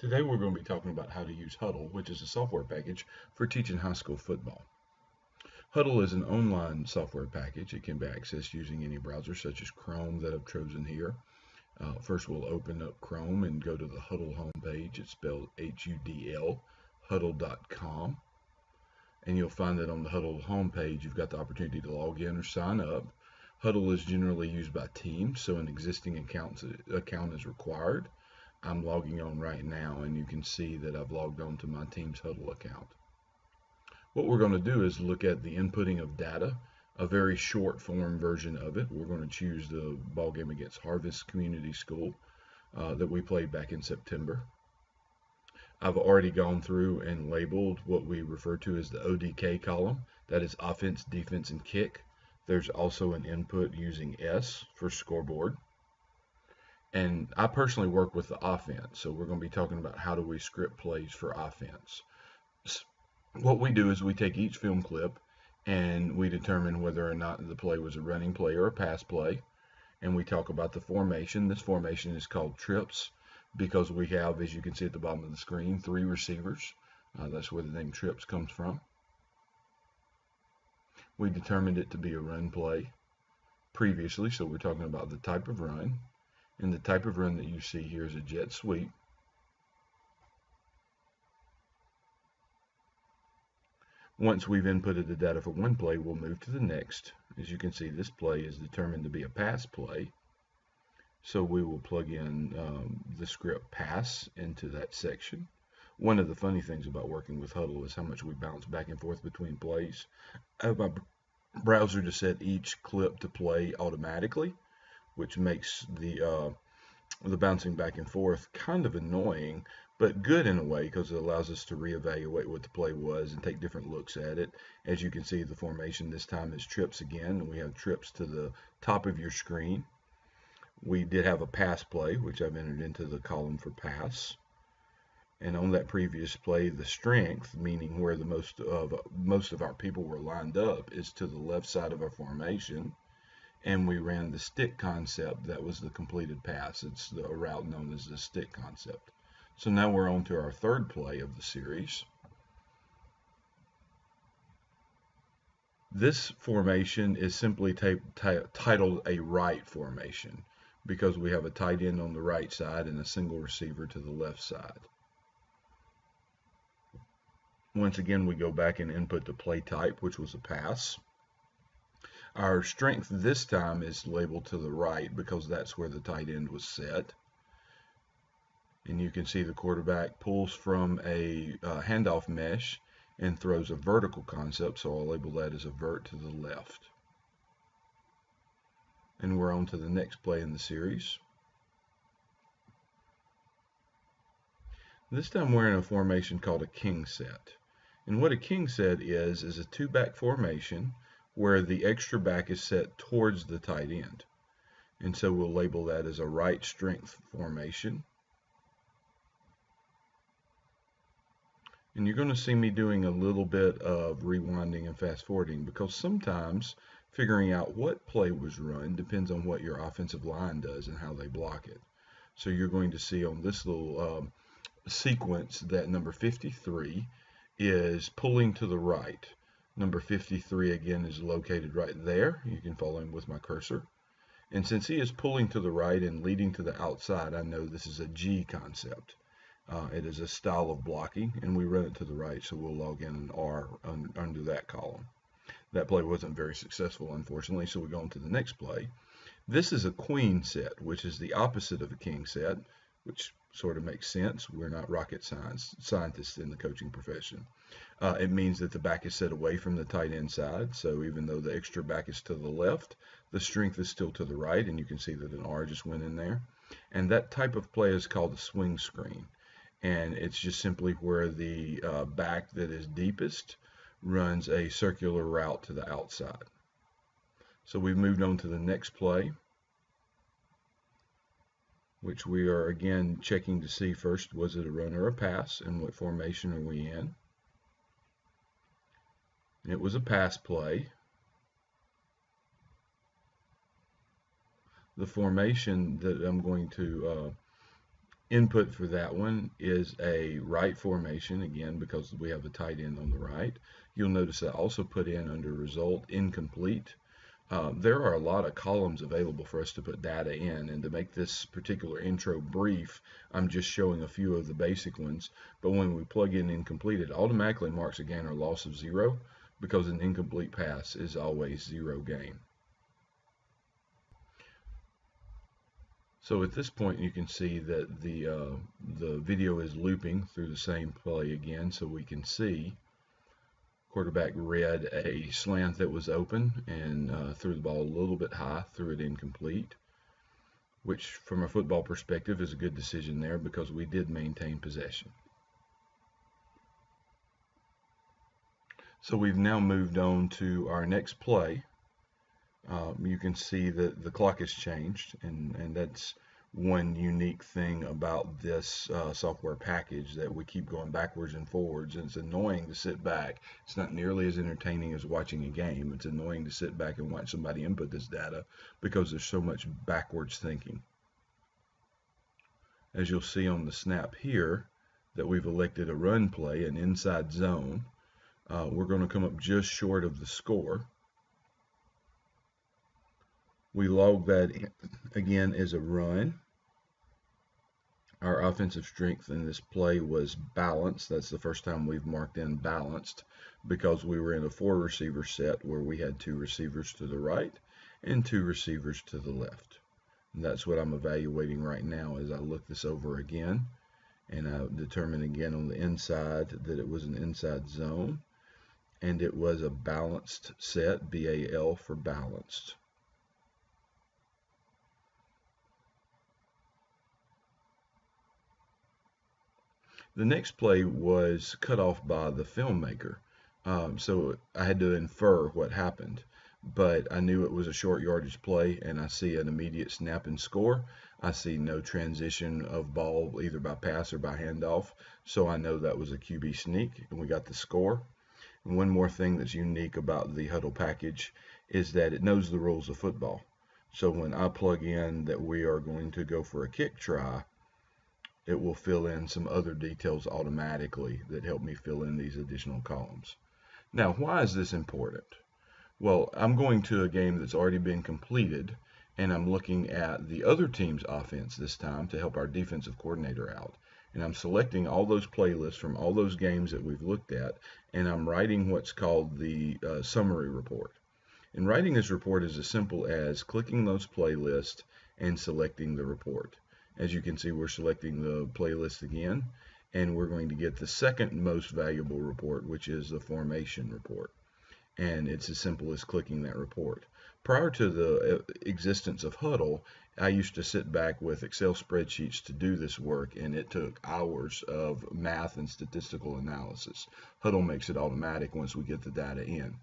Today we're going to be talking about how to use Hudl, which is a software package for teaching high school football. Hudl is an online software package. It can be accessed using any browser such as Chrome that I've chosen here. First we'll open up Chrome and go to the Hudl homepage. It's spelled H-U-D-L, Hudl.com. And you'll find that on the Hudl homepage you've got the opportunity to log in or sign up. Hudl is generally used by teams, so an existing account is required. I'm logging on right now, and you can see that I've logged on to my team's Hudl account. What we're going to do is look at the inputting of data, a very short form version of it. We're going to choose the ball game against Harvest Community School that we played back in September. I've already gone through and labeled what we refer to as the ODK column. That is offense, defense, and kick. There's also an input using S for scoreboard. And I personally work with the offense, so we're going to be talking about how do we script plays for offense. What we do is we take each film clip and we determine whether or not the play was a running play or a pass play, and we talk about the formation. This formation is called trips because we have, as you can see at the bottom of the screen, 3 receivers. That's where the name trips comes from. We determined it to be a run play previously, so we're talking about the type of run. And the type of run that you see here is a jet sweep. Once we've inputted the data for one play, we'll move to the next. As you can see, this play is determined to be a pass play. So we will plug in the script pass into that section. One of the funny things about working with Hudl is how much we bounce back and forth between plays. I have my browser to set each clip to play automatically, which makes the bouncing back and forth kind of annoying, but good in a way because it allows us to reevaluate what the play was and take different looks at it. As you can see, the formation this time is trips again, and we have trips to the top of your screen. We did have a pass play, which I've entered into the column for pass. And on that previous play, the strength, meaning where the most of our people were lined up, is to the left side of our formation. And we ran the stick concept. That was the completed pass. It's a route known as the stick concept. So now we're on to our third play of the series. This formation is simply titled a right formation because we have a tight end on the right side and a single receiver to the left side. Once again, we go back and input the play type, which was a pass. Our strength this time is labeled to the right because that's where the tight end was set. And you can see the quarterback pulls from a handoff mesh and throws a vertical concept, so I'll label that as a vert to the left. And we're on to the next play in the series. This time we're in a formation called a king set. And what a king set is a 2-back formation where the extra back is set towards the tight end. And so we'll label that as a right strength formation. And you're going to see me doing a little bit of rewinding and fast forwarding because sometimes figuring out what play was run depends on what your offensive line does and how they block it. So you're going to see on this little sequence that number 53 is pulling to the right. Number 53 again is located right there. You can follow him with my cursor. And since he is pulling to the right and leading to the outside, I know this is a G concept. It is a style of blocking, and we run it to the right, so we'll log in an R under that column. That play wasn't very successful, unfortunately, so we go on to the next play. This is a queen set, which is the opposite of a king set, which sort of makes sense. We're not rocket scientists in the coaching profession. It means that the back is set away from the tight end side, so even though the extra back is to the left, the strength is still to the right, and you can see that an R just went in there. And that type of play is called a swing screen. And it's just simply where the back that is deepest runs a circular route to the outside. So we've moved on to the next play, which we are again checking to see first, was it a run or a pass, and what formation are we in? It was a pass play. The formation that I'm going to Input for that one is a right formation, again, because we have a tight end on the right. You'll notice I also put in under result incomplete. There are a lot of columns available for us to put data in, and to make this particular intro brief, I'm just showing a few of the basic ones. But when we plug in incomplete, it automatically marks a gain or loss of 0, because an incomplete pass is always 0 gain. So at this point, you can see that the video is looping through the same play again, so we can see quarterback read a slant that was open and threw the ball a little bit high, threw it incomplete, which from a football perspective is a good decision there because we did maintain possession. So we've now moved on to our next play. You can see that the clock has changed, and that's one unique thing about this software package, that we keep going backwards and forwards, and it's annoying to sit back. It's not nearly as entertaining as watching a game. It's annoying to sit back and watch somebody input this data because there's so much backwards thinking. As you'll see on the snap here, that we've elected a run play, an inside zone. We're going to come up just short of the score. We log that in, again, as a run. Our offensive strength in this play was balanced. That's the first time we've marked in balanced, because we were in a 4-receiver set where we had 2 receivers to the right and 2 receivers to the left. And that's what I'm evaluating right now as I look this over again, and I determine again on the inside that it was an inside zone, and it was a balanced set, BAL for balanced. The next play was cut off by the filmmaker, so I had to infer what happened. But I knew it was a short yardage play, and I see an immediate snap and score. I see no transition of ball either by pass or by handoff, so I know that was a QB sneak, and we got the score. And one more thing that's unique about the Hudl package is that it knows the rules of football. So when I plug in that we are going to go for a kick try, it will fill in some other details automatically that help me fill in these additional columns. Now, why is this important? Well, I'm going to a game that's already been completed, and I'm looking at the other team's offense this time to help our defensive coordinator out. And I'm selecting all those playlists from all those games that we've looked at, and I'm writing what's called the summary report. And writing this report is as simple as clicking those playlists and selecting the report. As you can see, we're selecting the playlist again, and we're going to get the second most valuable report, which is the formation report. And it's as simple as clicking that report. Prior to the existence of Hudl, I used to sit back with Excel spreadsheets to do this work, and it took hours of math and statistical analysis. Hudl makes it automatic once we get the data in.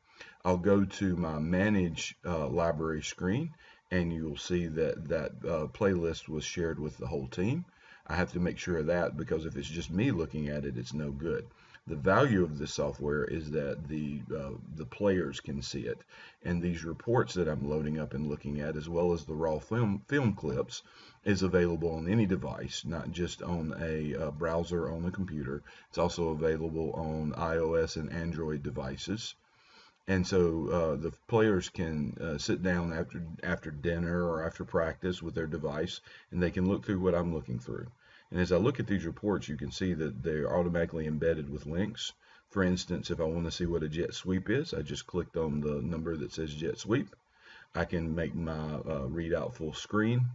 I'll go to my Manage Library screen, and you'll see that playlist was shared with the whole team. I have to make sure of that, because if it's just me looking at it, it's no good. The value of this software is that the players can see it, and these reports that I'm loading up and looking at, as well as the raw film clips, is available on any device, not just on a browser on the computer. It's also available on iOS and Android devices. And so the players can sit down after dinner or after practice with their device, and they can look through what I'm looking through. And as I look at these reports, you can see that they're automatically embedded with links. For instance, if I want to see what a jet sweep is, I just clicked on the number that says jet sweep. I can make my readout full screen,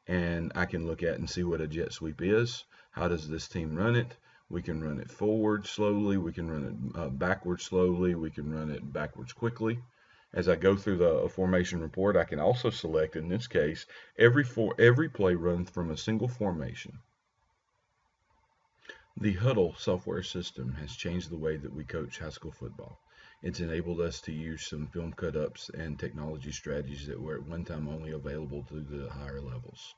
and I can look at and see what a jet sweep is. How does this team run it? We can run it forward slowly, we can run it backwards slowly, we can run it backwards quickly. As I go through the formation report, I can also select, in this case, every play runs from a single formation. The Hudl software system has changed the way that we coach high school football. It's enabled us to use some film cut-ups and technology strategies that were at one time only available to the higher levels.